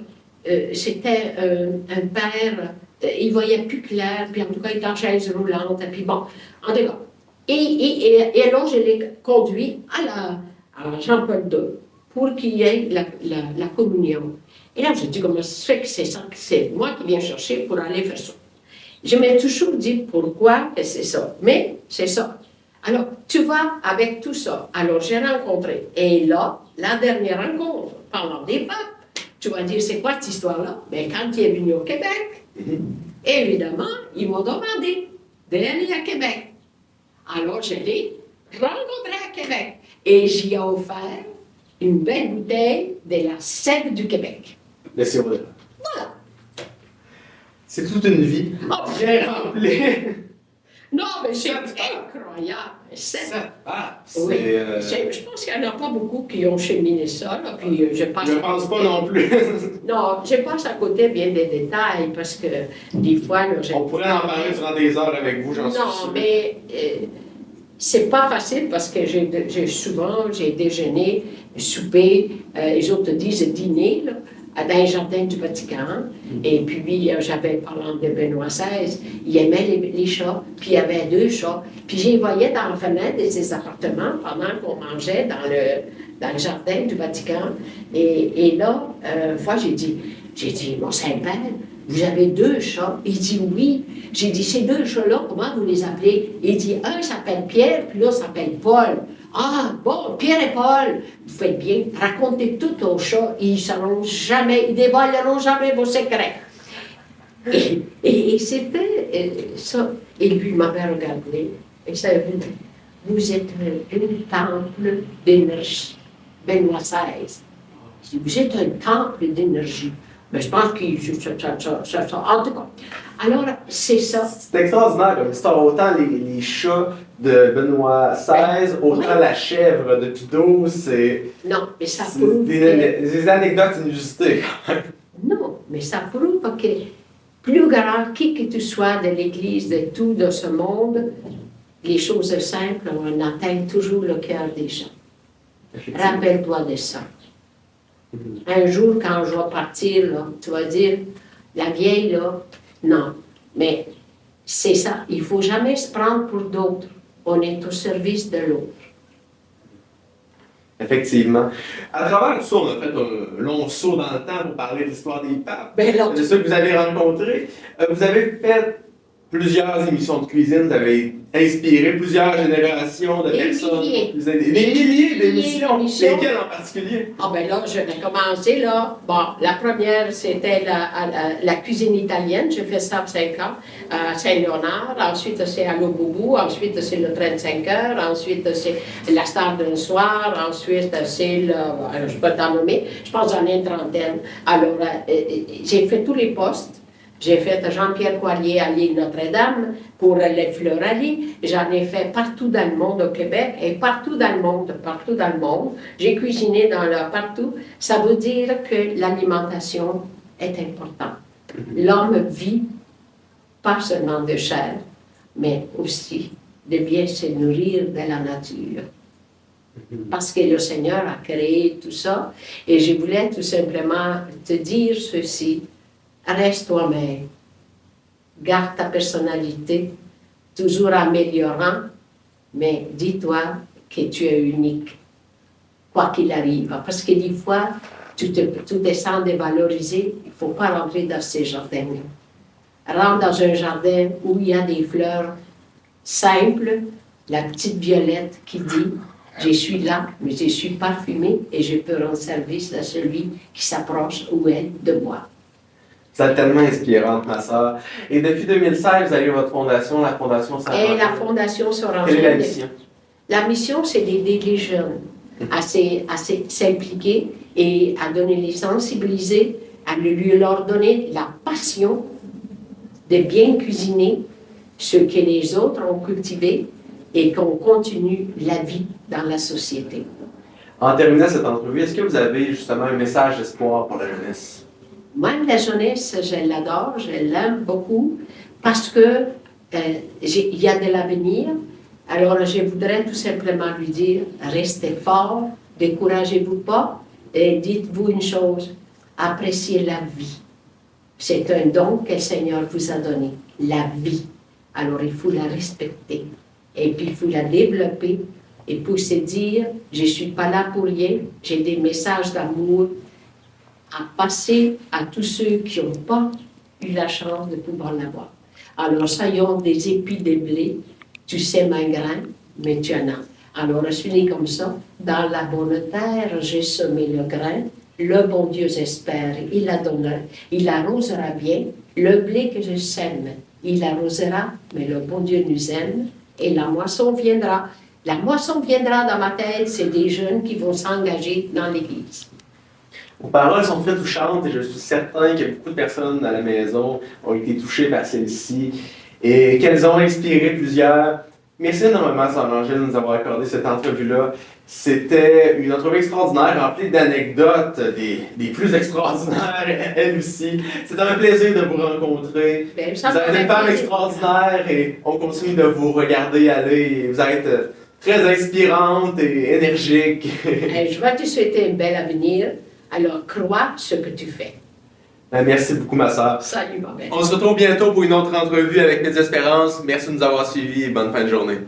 c'était un père, il voyait plus clair, puis en tout cas, il était en chaise roulante, et puis bon, en tout cas. Et alors, je l'ai conduit à Jean-Paul II pour qu'il y ait la communion. Et là, je dis, comment ça se fait que c'est moi qui viens chercher pour aller faire ça? Je m'ai toujours dit pourquoi c'est ça, mais c'est ça. Alors, tu vois, avec tout ça, alors j'ai rencontré, et là, la dernière rencontre, parlant des papes, tu vas dire, c'est quoi cette histoire-là? Bien, quand il est venu au Québec, évidemment, ils m'ont demandé d'aller à Québec. Alors, je l'ai rencontré à Québec, et j'y ai offert une belle bouteille de la sève du Québec. Le sirop d'érable. Voilà. C'est toute une vie Oh, bien remplie. Non, mais c'est Ça, incroyable. Oui. Je pense qu'il n'y en a pas beaucoup qui ont cheminé ça. Là, puis je pense pas non plus. Non, je passe à côté bien des détails parce que des fois... Là, On pourrait en parler durant des heures avec vous, j'en suis sûr. Non, mais c'est pas facile parce que j'ai déjeuné, soupé, les autres disent dîner, là, dans les jardins du Vatican. Et puis, j'avais, parlant de Benoît XVI, il aimait les chats, puis il y avait 2 chats. Puis, je les voyais dans la fenêtre de ses appartements pendant qu'on mangeait dans le jardin du Vatican. Et là, une fois, j'ai dit, mon Saint-Père, vous avez 2 chats? Il dit oui. J'ai dit, ces 2 chats-là, comment vous les appelez? Il dit, un s'appelle Pierre, puis l'autre s'appelle Paul. Ah, bon, Pierre et Paul, vous faites bien, racontez tout aux chats, ils ne dévoileront jamais vos secrets. Et c'était ça. Et lui m'avait regardé, et ça vous êtes un temple d'énergie. Benoît XVI. Vous êtes un temple d'énergie. Mais je pense que ça. En tout cas. Alors, c'est ça. C'est extraordinaire comme histoire. Autant les chats de Benoît XVI, autant la chèvre de Pidot, c'est. Non, mais ça prouve. Des anecdotes inusitées. Non, mais ça prouve que plus grand qui que tu sois de l'Église, de tout de ce monde, les choses simples, on atteint toujours le cœur des gens. Rappelle-toi de ça. Un jour, quand je vais partir, là, tu vas dire, la vieille, là, non. Mais c'est ça, il ne faut jamais se prendre pour d'autres. On est au service de l'autre. Effectivement. À travers tout ça, on a fait un long saut dans le temps pour parler de l'histoire des papes, de ceux que vous avez rencontrés. Vous avez fait plusieurs émissions de cuisine, vous avez inspiré plusieurs générations de personnes. Des milliers d'émissions. Lesquelles en particulier? Ah ben là, je vais commencer là. Bon, la première, c'était la cuisine italienne. J'ai fait ça 5 ans à Saint-Léonard. Ensuite, c'est à Loboubou. Ensuite, c'est le 35 heures. Ensuite, c'est la star d'un soir. Ensuite, c'est le... je peux t'en nommer. Je pense que j'en ai une trentaine. Alors, j'ai fait tous les postes. J'ai fait Jean-Pierre Coallier à l'île Notre-Dame pour les fleurs à lit. J'en ai fait partout dans le monde au Québec et partout dans le monde. J'ai cuisiné partout. Ça veut dire que l'alimentation est importante. L'homme vit pas seulement de chair, mais aussi de bien se nourrir de la nature. Parce que le Seigneur a créé tout ça. Et je voulais tout simplement te dire ceci. Reste toi-même, garde ta personnalité, toujours améliorant, mais dis-toi que tu es unique, quoi qu'il arrive. Parce que des fois, tu te sens dévalorisé, il ne faut pas rentrer dans ces jardins-là. Rentre dans un jardin où il y a des fleurs simples, la petite violette qui dit « Je suis là, mais je suis parfumée et je peux rendre service à celui qui s'approche ou elle de moi. » Vous êtes tellement inspirante, ma sœur. Et depuis 2016, vous avez eu votre fondation, la Fondation Saint-Angèle. Et la Fondation Quelle est la Saint-Angèle. mission? La mission, c'est d'aider les jeunes à s'impliquer et à donner les sensibiliser, à leur donner la passion de bien cuisiner ce que les autres ont cultivé et qu'on continue la vie dans la société. En terminant cette entrevue, est-ce que vous avez justement un message d'espoir pour la jeunesse? Moi, la jeunesse, je l'adore, je l'aime beaucoup parce que il y a de l'avenir. Alors, je voudrais tout simplement lui dire, restez fort, découragez-vous pas et dites-vous une chose, appréciez la vie. C'est un don que le Seigneur vous a donné, la vie. Alors, il faut la respecter et puis il faut la développer et pour se dire, je ne suis pas là pour rien, j'ai des messages d'amour à passer à tous ceux qui n'ont pas eu la chance de pouvoir l'avoir. Alors, soyons des épis de blé, tu sèmes un grain, mais tu en as. Alors, je finis comme ça. Dans la bonne terre, j'ai semé le grain. Le bon Dieu, j'espère, il la donnera, il arrosera bien. Le blé que je sème, il arrosera, mais le bon Dieu nous aime et la moisson viendra. La moisson viendra dans ma tête, c'est des jeunes qui vont s'engager dans l'Église. Vos paroles sont très touchantes et je suis certain que beaucoup de personnes à la maison ont été touchées par celle-ci et qu'elles ont inspiré plusieurs. Merci énormément, Sœur Angèle, de nous avoir accordé cette entrevue-là. C'était une entrevue extraordinaire, remplie d'anecdotes, des plus extraordinaires, elle aussi. C'était un plaisir de vous rencontrer. Bien, Vous êtes une femme extraordinaire et on continue de vous regarder aller. Et vous êtes très inspirante et énergique. Je vais te souhaiter un bel avenir. Alors, crois ce que tu fais. Merci beaucoup, ma sœur. Salut, ma belle. On se retrouve bientôt pour une autre entrevue avec Média Espérance. Merci de nous avoir suivis et bonne fin de journée.